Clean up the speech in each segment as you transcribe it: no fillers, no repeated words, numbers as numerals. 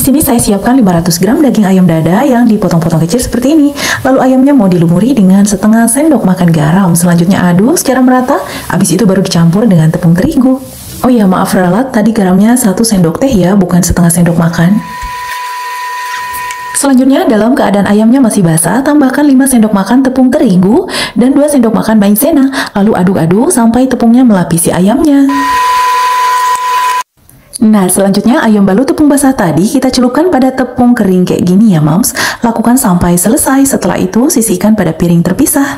sini saya siapkan 500 gram daging ayam dada yang dipotong-potong kecil seperti ini. Lalu ayamnya mau dilumuri dengan setengah sendok makan garam. Selanjutnya aduk secara merata, habis itu baru dicampur dengan tepung terigu. Oh ya, maaf ralat, tadi garamnya 1 sendok teh ya, bukan setengah sendok makan. Selanjutnya, dalam keadaan ayamnya masih basah, tambahkan 5 sendok makan tepung terigu dan 2 sendok makan maizena. Lalu aduk-aduk sampai tepungnya melapisi ayamnya. Nah, selanjutnya ayam balut tepung basah tadi kita celupkan pada tepung kering kayak gini ya, Moms. Lakukan sampai selesai. Setelah itu, sisihkan pada piring terpisah.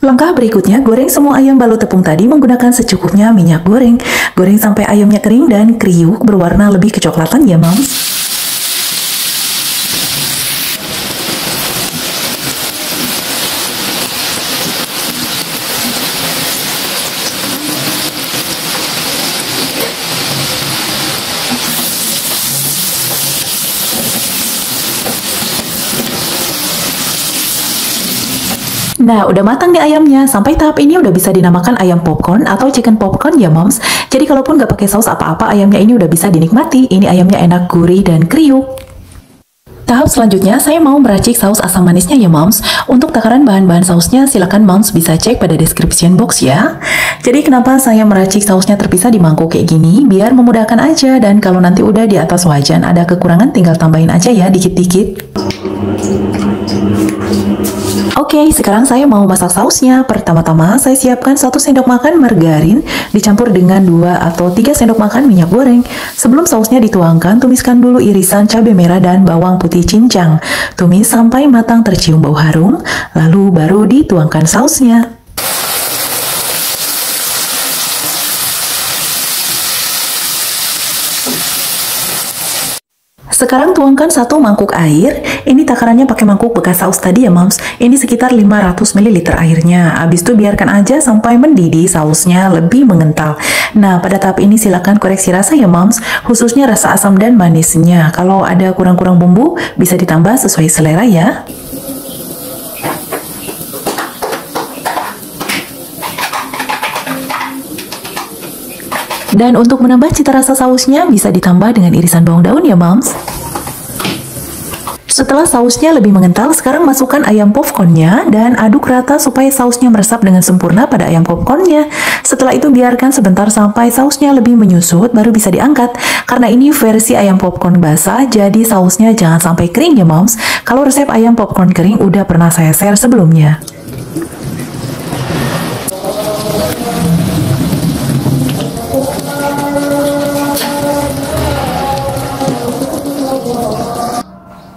Langkah berikutnya, goreng semua ayam balut tepung tadi menggunakan secukupnya minyak goreng. Goreng sampai ayamnya kering dan kriuk berwarna lebih kecoklatan ya, Moms. Nah, udah matang nih ayamnya. Sampai tahap ini udah bisa dinamakan ayam popcorn atau chicken popcorn ya, Moms. Jadi kalaupun nggak pakai saus apa-apa, ayamnya ini udah bisa dinikmati. Ini ayamnya enak, gurih, dan kriuk. Tahap selanjutnya, saya mau meracik saus asam manisnya ya, Moms. Untuk takaran bahan-bahan sausnya, silakan Moms bisa cek pada description box ya. Jadi kenapa saya meracik sausnya terpisah di mangkuk kayak gini? Biar memudahkan aja, dan kalau nanti udah di atas wajan ada kekurangan, tinggal tambahin aja ya, dikit-dikit. Oke, sekarang saya mau masak sausnya. Pertama-tama, saya siapkan 1 sendok makan margarin, dicampur dengan 2 atau 3 sendok makan minyak goreng. Sebelum sausnya dituangkan, tumiskan dulu irisan cabai merah dan bawang putih cincang. Tumis sampai matang tercium bau harum, lalu baru dituangkan sausnya. Sekarang tuangkan 1 mangkuk air. Ini takarannya pakai mangkuk bekas saus tadi ya, Moms. Ini sekitar 500 ml airnya. Habis itu biarkan aja sampai mendidih, sausnya lebih mengental. Nah, pada tahap ini silakan koreksi rasa ya, Moms. Khususnya rasa asam dan manisnya. Kalau ada kurang-kurang bumbu, bisa ditambah sesuai selera ya. Dan untuk menambah cita rasa sausnya, bisa ditambah dengan irisan bawang daun ya, Moms. Setelah sausnya lebih mengental, sekarang masukkan ayam popcornnya dan aduk rata supaya sausnya meresap dengan sempurna pada ayam popcornnya. Setelah itu biarkan sebentar sampai sausnya lebih menyusut, baru bisa diangkat. Karena ini versi ayam popcorn basah, jadi sausnya jangan sampai kering ya, Moms. Kalau resep ayam popcorn kering udah pernah saya share sebelumnya.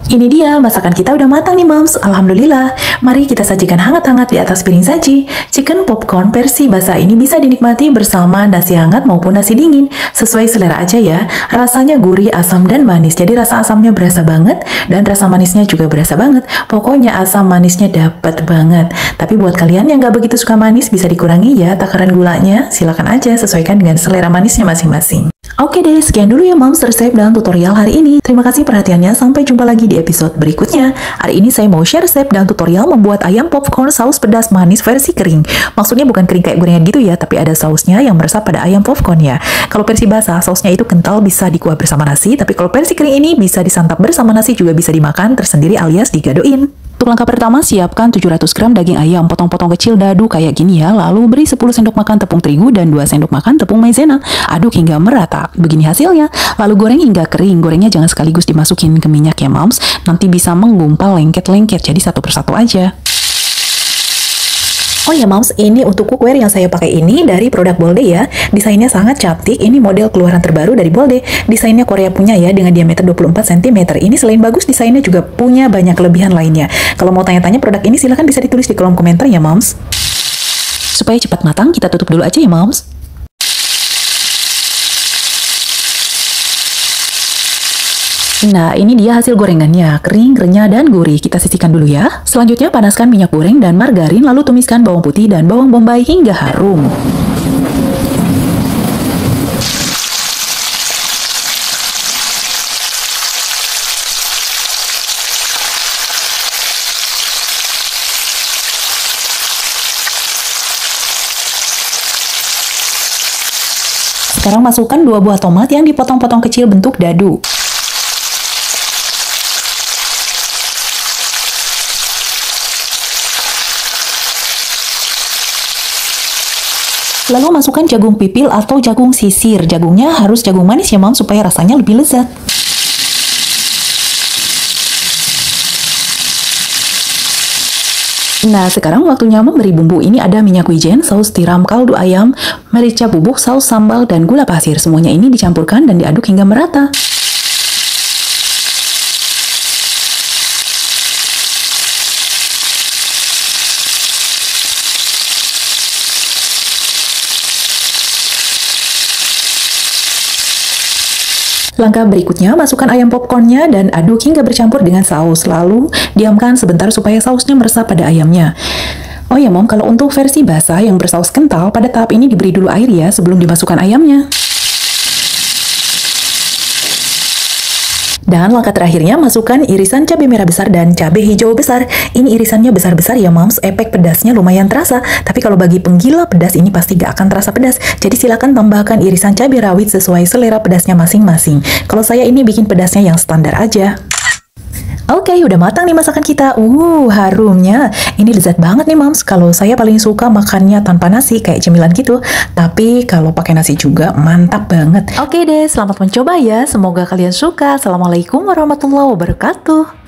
Ini dia, masakan kita udah matang nih, Moms. Alhamdulillah. Mari kita sajikan hangat-hangat di atas piring saji. Chicken popcorn versi basah ini bisa dinikmati bersama nasi hangat maupun nasi dingin. Sesuai selera aja ya. Rasanya gurih, asam, dan manis. Jadi rasa asamnya berasa banget, dan rasa manisnya juga berasa banget. Pokoknya asam manisnya dapat banget. Tapi buat kalian yang gak begitu suka manis, bisa dikurangi ya takaran gulanya. Silakan aja sesuaikan dengan selera manisnya masing-masing. Oke deh, sekian dulu ya, Moms, resep dan tutorial hari ini. Terima kasih perhatiannya, sampai jumpa lagi di episode berikutnya. Hari ini saya mau share resep dan tutorial membuat ayam popcorn saus pedas manis versi kering. Maksudnya bukan kering kayak gorengan gitu ya, tapi ada sausnya yang meresap pada ayam popcorn ya. Kalau versi basah, sausnya itu kental, bisa dikuah bersama nasi, tapi kalau versi kering ini bisa disantap bersama nasi, juga bisa dimakan tersendiri alias digadoin. Untuk langkah pertama, siapkan 700 gram daging ayam, potong-potong kecil dadu kayak gini ya, lalu beri 10 sendok makan tepung terigu dan 2 sendok makan tepung maizena. Aduk hingga merata. Begini hasilnya. Lalu goreng hingga kering. Gorengnya jangan sekaligus dimasukin ke minyak ya, Moms. Nanti bisa menggumpal lengket-lengket, jadi satu persatu aja. Oh ya, Moms, ini untuk cookware yang saya pakai ini dari produk Bolde ya. Desainnya sangat cantik. Ini model keluaran terbaru dari Bolde. Desainnya Korea punya ya, dengan diameter 24 cm. Ini selain bagus, desainnya juga punya banyak kelebihan lainnya. Kalau mau tanya-tanya produk ini, silahkan bisa ditulis di kolom komentar ya, Moms. Supaya cepat matang, kita tutup dulu aja ya, Moms. Nah, ini dia hasil gorengannya, kering, renyah, dan gurih. Kita sisihkan dulu ya. Selanjutnya, panaskan minyak goreng dan margarin, lalu tumiskan bawang putih dan bawang bombay hingga harum. Sekarang masukkan 2 buah tomat yang dipotong-potong kecil bentuk dadu. Lalu masukkan jagung pipil atau jagung sisir. Jagungnya harus jagung manis ya Moms, supaya rasanya lebih lezat. Nah, sekarang waktunya memberi bumbu. Ini ada minyak wijen, saus tiram kaldu ayam, merica bubuk, saus sambal, dan gula pasir. Semuanya ini dicampurkan dan diaduk hingga merata. Langkah berikutnya, masukkan ayam popcornnya dan aduk hingga bercampur dengan saus. Lalu, diamkan sebentar supaya sausnya meresap pada ayamnya. Oh ya Mom, kalau untuk versi basah yang bersaus kental, pada tahap ini diberi dulu air ya sebelum dimasukkan ayamnya. Dan langkah terakhirnya, masukkan irisan cabai merah besar dan cabai hijau besar. Ini irisannya besar-besar ya Moms, efek pedasnya lumayan terasa. Tapi kalau bagi penggila pedas ini pasti gak akan terasa pedas. Jadi silakan tambahkan irisan cabai rawit sesuai selera pedasnya masing-masing. Kalau saya ini bikin pedasnya yang standar aja. Oke, udah matang nih masakan kita. Harumnya. Ini lezat banget nih Moms. Kalau saya paling suka makannya tanpa nasi, kayak cemilan gitu. Tapi kalau pakai nasi juga mantap banget. Oke deh, selamat mencoba ya. Semoga kalian suka. Assalamualaikum warahmatullahi wabarakatuh.